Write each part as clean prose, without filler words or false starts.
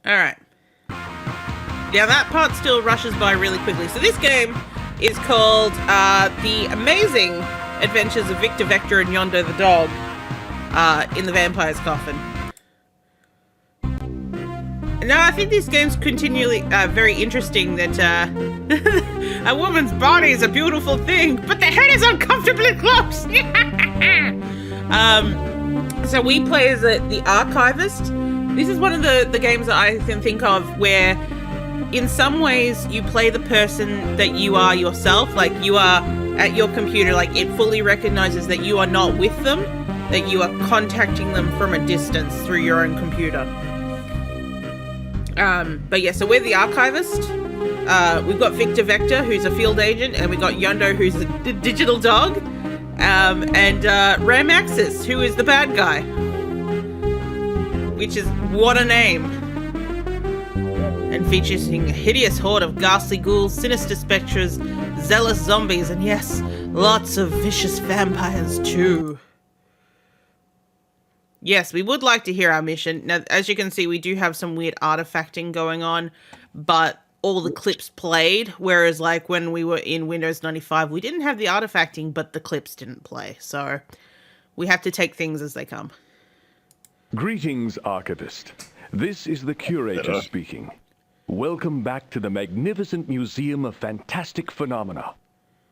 Alright. Now that part still rushes by really quickly. So this game is called The Amazing Adventures of Victor Vector and Yondo the Dog in the Vampire's Coffin. Now, I think this game's continually very interesting that a woman's body is a beautiful thing, but the head is uncomfortably close. So we play as the archivist. This is one of the games that I can think of where in some ways you play the person that you are yourself, like you are at your computer, like it fully recognizes that you are not with them, that you are contacting them from a distance through your own computer. But yeah, so we're the archivist. We've got Victor Vector, who's a field agent, and we've got Yondo, who's a digital dog, and Ram Axis, who is the bad guy. Which is, what a name. And features a hideous horde of ghastly ghouls, sinister spectres, zealous zombies, and yes, lots of vicious vampires too. Yes, we would like to hear our mission. Now, as you can see, we do have some weird artifacting going on, but all the clips played, whereas like when we were in Windows 95, we didn't have the artifacting, but the clips didn't play. So we have to take things as they come. Greetings, Archivist. This is the Curator speaking. Welcome back to the magnificent Museum of Fantastic Phenomena.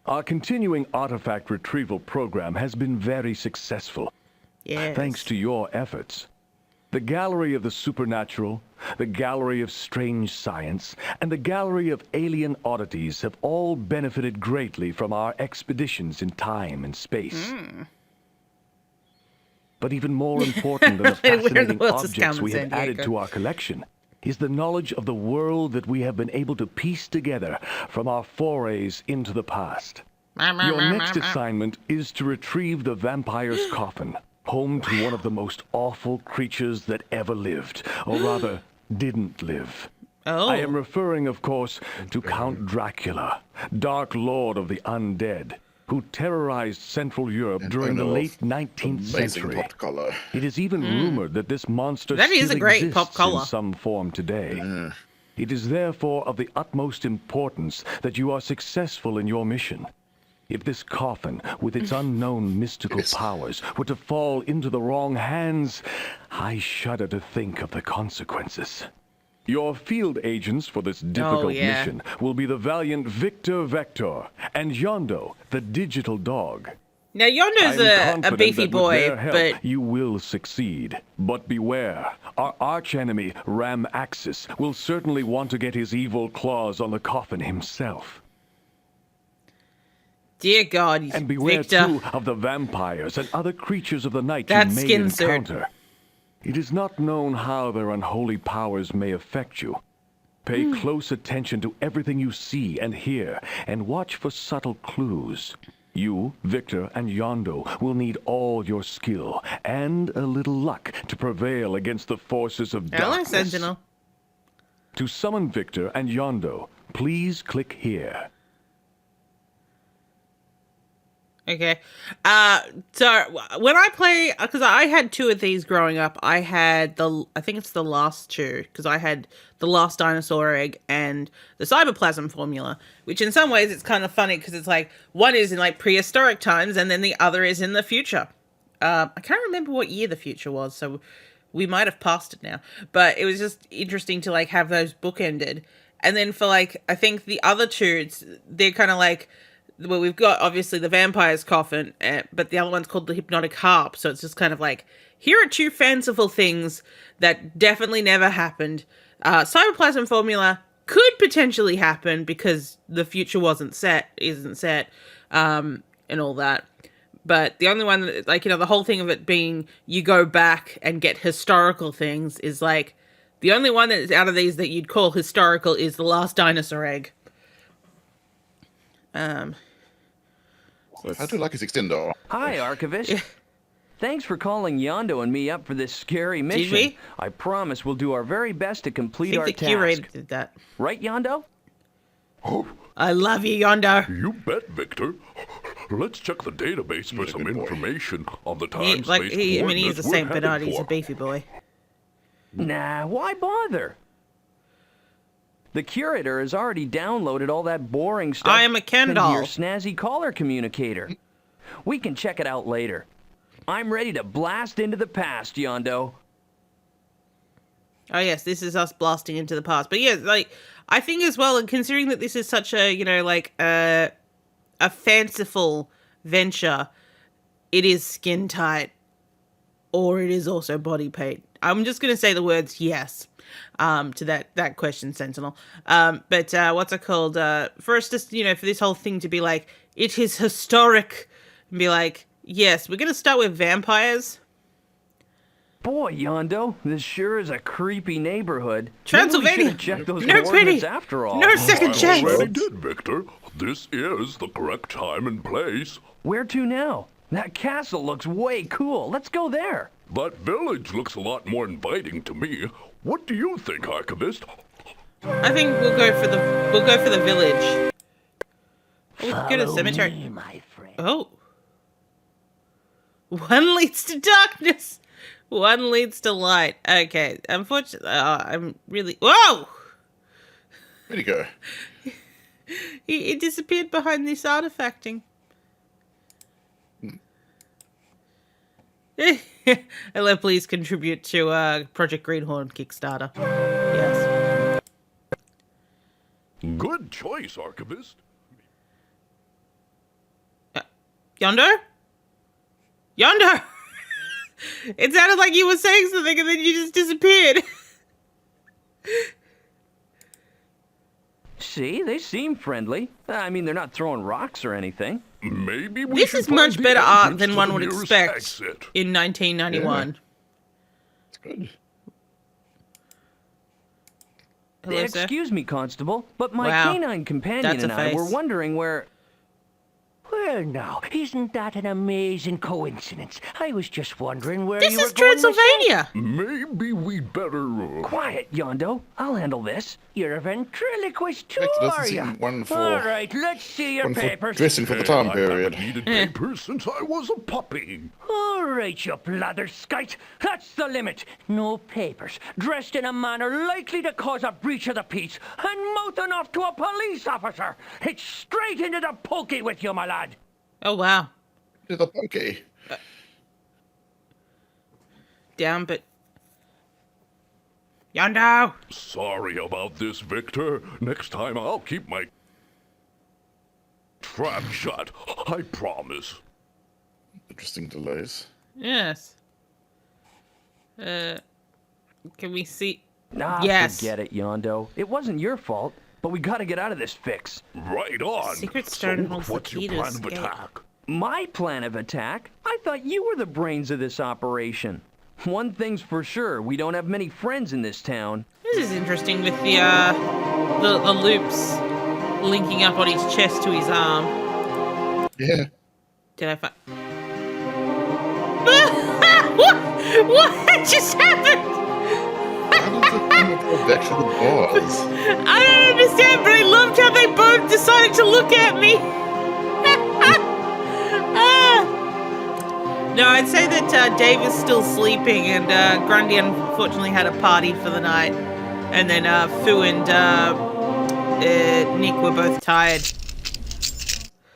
Our continuing artifact retrieval program has been very successful. Yes. Thanks to your efforts. The Gallery of the Supernatural, the Gallery of Strange Science, and the Gallery of Alien Oddities have all benefited greatly from our expeditions in time and space. But even more important than the fascinating objects we have added to our collection is the knowledge of the world that we have been able to piece together from our forays into the past. Your next assignment is to retrieve the Vampire's Coffin, home to one of the most awful creatures that ever lived, or rather, didn't live. Oh. I am referring, of course, to Count Dracula, Dark Lord of the Undead, who terrorized Central Europe during the late 19th century. Pop color. It is even rumored that this monster That is still a great exists pop color. in some form today. It is therefore of the utmost importance that you are successful in your mission. If this coffin, with its unknown mystical powers, were to fall into the wrong hands, I shudder to think of the consequences. Your field agents for this difficult mission will be the valiant Victor Vector and Yondo, the digital dog. Now, Yondo's a beefy boy, with their help, but you will succeed. But beware, our archenemy, Ram Axis, will certainly want to get his evil claws on the coffin himself. dear God, And beware, Victor. too, of the vampires and other creatures of the night That you may skin suit. encounter. It is not known how their unholy powers may affect you. Pay close attention to everything you see and hear, and watch for subtle clues. You, Victor, and Yondo will need all your skill and a little luck to prevail against the forces of Hello, darkness. Sentinel. To summon Victor and Yondo, please click here. Okay. So when I play, because I had two of these growing up, I had I think it's the last two, because I had the last dinosaur egg and the cyberplasm formula, which in some ways it's kind of funny because it's like one is in like prehistoric times and then the other is in the future. I can't remember what year the future was, so we might have passed it now, but it was just interesting to like have those bookended. And then for like, I think the other two, they're kind of like, well, we've got obviously the Vampire's Coffin, but the other one's called the Hypnotic Harp. So it's just kind of like, here are two fanciful things that definitely never happened. Cyberplasm formula could potentially happen because the future isn't set, and all that. But the only one that, like, you know, the whole thing of it being you go back and get historical things is like, the only one that is out of these that you'd call historical is the last dinosaur egg. I do like his extender. Hi, Archivist. Thanks for calling Yondo and me up for this scary mission. Did we? I promise we'll do our very best to complete I our think the task. curator did that. Right, Yondo? Oh, I love you, Yondo. you bet, Victor. Let's check the database for some information on the He, time-space he's the coordinates Saint we're Bernard. headed He's a for. beefy boy. Nah, why bother? The curator has already downloaded all that boring stuff I am a Ken into your doll. snazzy caller communicator. We can check it out later. I'm ready to blast into the past, Yondo. Oh yes, this is us blasting into the past. But yeah, like I think as well, and considering that this is such a a fanciful venture, it is skin tight, or it is also body paint. I'm just gonna say the words yes, to that question, Sentinel. But what's it called? For us, just for this whole thing to be like it is historic, and be like yes, we're gonna start with vampires. Boy, Yondo, this sure is a creepy neighborhood. Transylvania. Maybe we should check those No coordinates pity. after all. No second I chance. already did, Victor. This is the correct time and place. Where to now? That castle looks way cool. Let's go there. That village looks a lot more inviting to me. What do you think, Archivist? I think we'll go for the village. Oh, we could go to the cemetery. Me, my friend. Oh. One leads to darkness. One leads to light. Okay. Unfortunately, I'm really... Whoa! Where'd he go? He disappeared behind this artifacting. Hello, please contribute to Project Greenhorn Kickstarter. Yes. Good choice, Archivist. Yondo? Yondo! It sounded like you were saying something and then you just disappeared. See, they seem friendly. I mean, they're not throwing rocks or anything. Maybe we This should is find much the better art entrance than to one the would nearest expect exit. in 1991. It's good. Hello, sir. Excuse me, Constable, but my Wow. canine companion That's a and I were face. wondering where... Well, now, isn't that an amazing coincidence? I was just wondering where This you were is going myself. Transylvania! Maybe we'd better... Quiet, Yondo. I'll handle this. You're a ventriloquist too, Victor doesn't are you? seem one for- All right, let's see your One for papers. dressing for the time I period. haven't needed papers since I was a puppy. All right, you blatherskite. That's the limit. No papers. Dressed in a manner likely to cause a breach of the peace, and mouthing off to a police officer. It's straight into the pokey with you, my lad. Oh, wow. To the pokey. Down, but... Yondo! Sorry about this, Victor. Next time I'll keep my trap shut. I promise. Interesting delays. Yes. Can we see... Ah, Yes. forget it, Yondo. It wasn't your fault, but we gotta get out of this fix. Right on. Secret stone so, holds the what's key your to plan of escape. attack? My plan of attack? I thought you were the brains of this operation. One thing's for sure, we don't have many friends in this town. This is interesting with the loops linking up on his chest to his arm. Yeah. Did I find... what just happened? How does it come up back to the boss? I don't understand, but I loved how they both decided to look at me. No, I'd say that Dave is still sleeping, and Grundy unfortunately had a party for the night, and then Fu and Nick were both tired.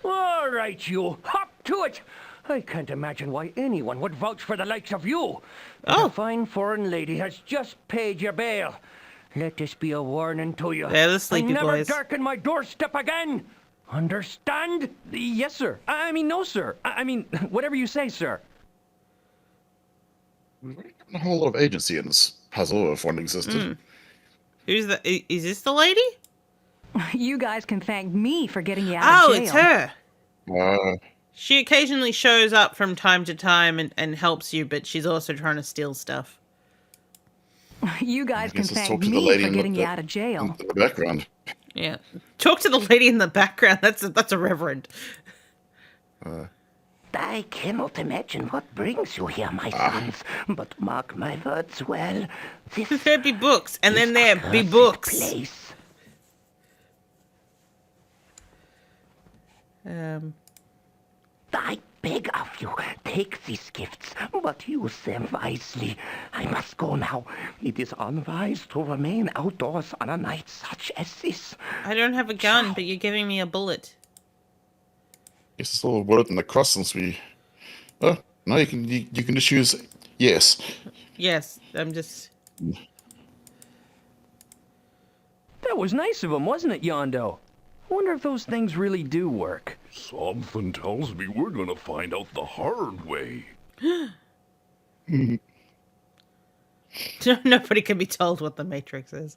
All right, you. Hop to it. I can't imagine why anyone would vouch for the likes of you. But Oh. a fine foreign lady has just paid your bail. Let this be a warning to you. They're the sleepy and never boys. darken my doorstep again. Understand? Yes, sir. I mean, no, sir. I mean, whatever you say, sir. We've already gotten a whole lot of agency in this puzzle if one existed. Who's the... Is this the lady? You guys can thank me for getting you out Oh, of jail. it's her. Uh, She occasionally shows up from time to time and helps you, but she's also trying to steal stuff. You guys can guess let's thank talk to the me lady for in getting the- you out of jail. in the background. Yeah. Talk to the lady in the background. That's a reverend. I cannot imagine what brings you here, my sons. But mark my words well. This There be books, and then is there a be cursed books. place. I beg of you, take these gifts, but use them wisely. I must go now. It is unwise to remain outdoors on a night such as this. I don't have a gun, but you're giving me a bullet. It's still a bullet in the cross since we. Oh, no, you can just use yes. Yes, I'm just... That was nice of him, wasn't it, Yondo? I wonder if those things really do work. Something tells me we're gonna find out the hard way. Nobody can be told what the Matrix is.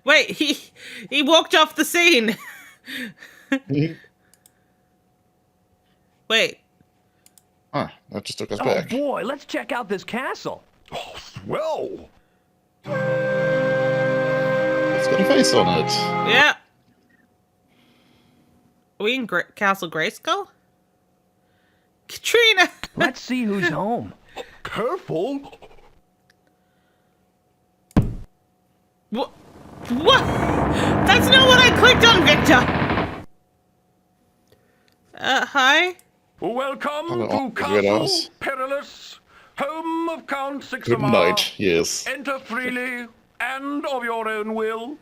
Wait, he walked off the scene. Wait. Huh, that just took us Oh back. boy, let's check out this castle. Oh, swell! It's got a face on it. Yeah. Are we in Castle Grayskull? Katrina! Let's see who's home. Careful! What? What? That's not what I clicked on, Victor! Hi? Welcome Hello, to good Castle house. Perilous, home of Count Good Sixamar. night, yes. Enter freely and of your own will.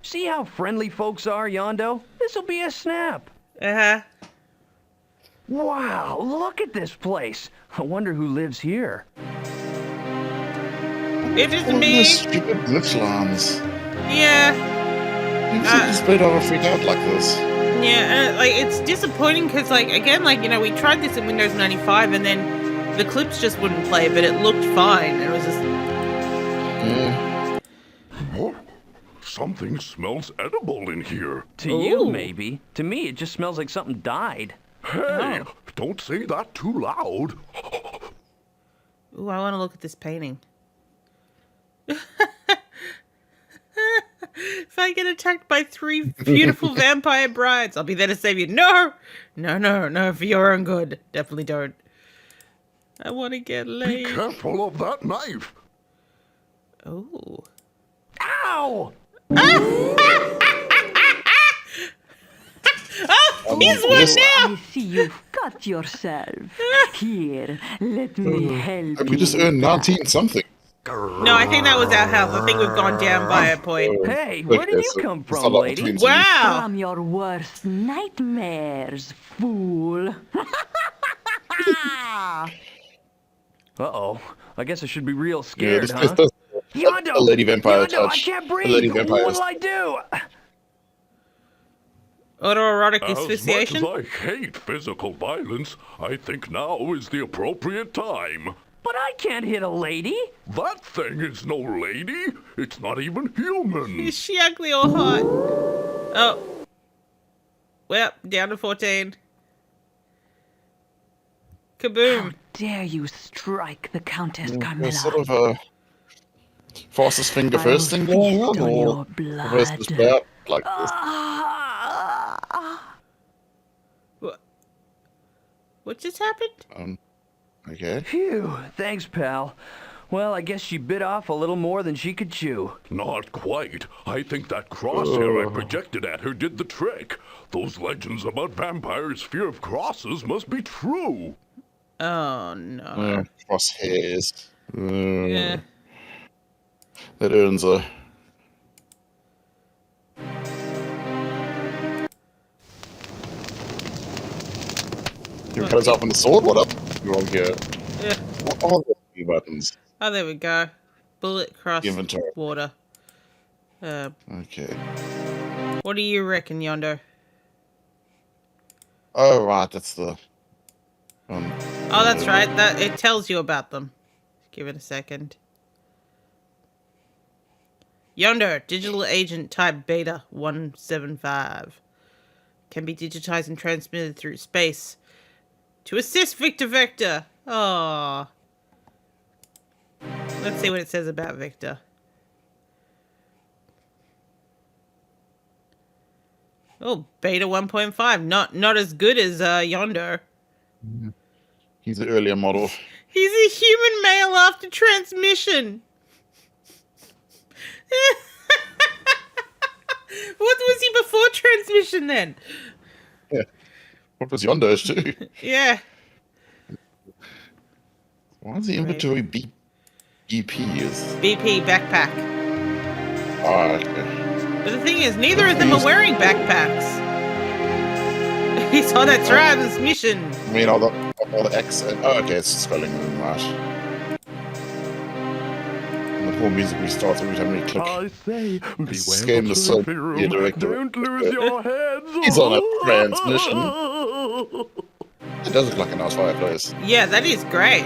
See how friendly folks are, Yondo? This'll be a snap. Uh-huh. Wow, look at this place. I wonder who lives here. It is All me. these stupid glitch lands. Yeah. You just played over freaked out like this. Yeah, like, it's disappointing because, like, again, like, you know, we tried this in Windows 95 and then the clips just wouldn't play, but it looked fine. It was just... Yeah. Oh, something smells edible in here. To you, Ooh. maybe. To me, it just smells like something died. Hey, don't say that too loud. Ooh, I want to look at this painting. If I get attacked by 3 beautiful vampire brides, I'll be there to save you. No! No, for your own good. Definitely don't. I want to get Be laid. careful of that knife. Oh. Ow! Oh, he's one yes. now! I see you've got yourself. Here, let me help We just you. earned 19 something. No, I think that was our health. I think we've gone down by a point. Hey, where did Okay, you so come it's a from, lot lady? between two. Wow! From your worst nightmares, fool. Uh-oh. I guess I should be real scared, this huh? does Yondo! a lady vampire Yondo, I touch. can't The lady breathe! vampire What'll I do? Autoerotic As much asphyxiation? as I hate physical violence, I think now is the appropriate time. But I can't hit a lady! That thing is no lady. It's not even human. Is she ugly or hot? Oh. Well, down to 14. Kaboom. Dare you strike the Countess There's Carmilla? sort of a fastest finger first thing going on, feast on or your reverse this blood. way up like this. What just happened? Okay. Phew, thanks, pal. Well, I guess she bit off a little more than she could chew. Not quite. I think that crosshair I projected at her did the trick. Those legends about vampires' fear of crosses must be true. Oh, no. Crosshairs. Yeah. That earns a. Here comes up on the sword. What up? Wrong here. Yeah. What are the buttons? Oh, there we go. Bullet cross Inventory. water. Okay. What do you reckon, Yondo? Oh right, that's the. Oh, that's right. That it tells you about them. Give it a second. Yondo, digital agent type beta 175. Can be digitized and transmitted through space. To assist Victor Vector. Oh. Let's see what it says about Victor. Oh, beta 1.5. Not as good as Yondo. He's the earlier model. He's a human male after transmission. What was he before transmission then? Yeah. What was Yondo's too? Yeah. Why is the inventory beep? EPs. BP backpack. Oh, okay. But the thing is, neither of them are wearing backpacks. He's on a transmission. I mean, all the X. Oh, okay, it's spelling them right. And the whole music restarts every time we click. I say, This beware game the is so trophy room. directed. Don't lose your heads. He's on a transmission. It does look like a nice fireplace. Yeah, that is great.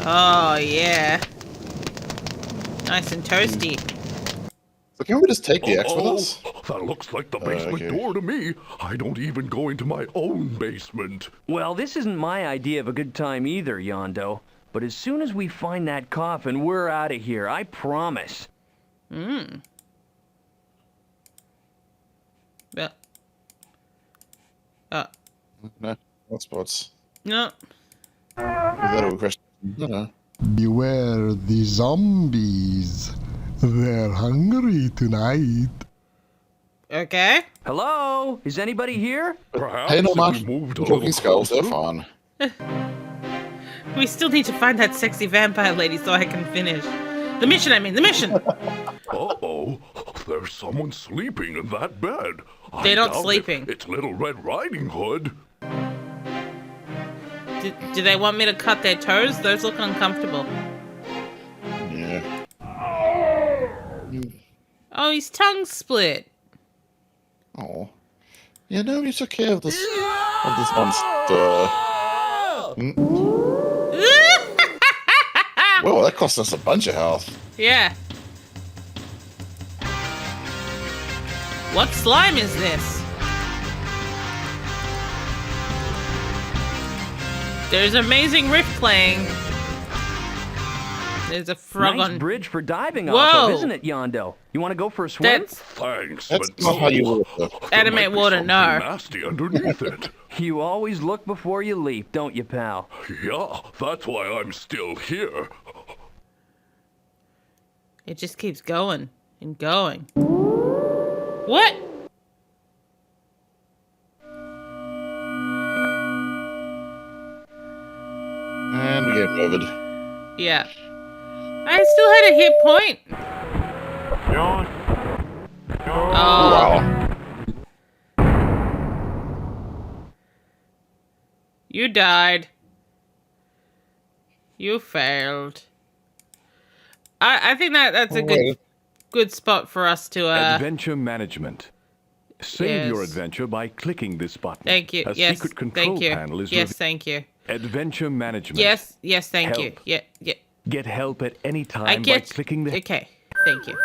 Oh, yeah. Nice and toasty. So can we just take the X with us? That looks like the basement okay. door to me. I don't even go into my own basement. Well, this isn't my idea of a good time either, Yondo. But as soon as we find that coffin, we're out of here. I promise. Yeah. No, what spots? No. Is that a question? No. Beware the zombies. They're hungry tonight. Okay. Hello? Is anybody here? Perhaps Hey, no, if Mark. we moved a Talking little skulls, they're closer. fun. We still need to find that sexy vampire lady so I can finish. The mission, I mean, the mission! Uh-oh, there's someone sleeping in that bed. They're not doubt it. sleeping. It's Little Red Riding Hood. Do they want me to cut their toes? Those look uncomfortable. Yeah. Oh, his tongue's split. Oh. Yeah, no, you took care of this monster. Well, that cost us a bunch of health. Yeah. What slime is this? There's Amazing Riff playing. There's a frog Nice on... bridge for diving Whoa. off of, isn't it, Yondo? You want to go for a swim? That's... Thanks, That's but not how you work, though. there Animate might be water, something no. nasty underneath it. You always look before you leap, don't you, pal? Yeah, that's why I'm still here. It just keeps going and going. What? And we get COVID. Yeah. I still had a hit point. Oh. Wow. You died. You failed. I think that's a good spot for us to Adventure management. Save your Yes. adventure by clicking this button. Thank you. A Yes. secret control Thank you. panel is Yes, thank you. Adventure management. Yes, yes, thank you. Help. Yeah, yeah. Get help at any time I get by clicking the Okay, thank you.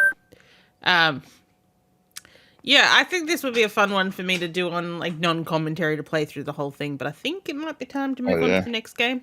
Yeah, I think this would be a fun one for me to do on like non-commentary to play through the whole thing, but I think it might be time to move on yeah. to the next game.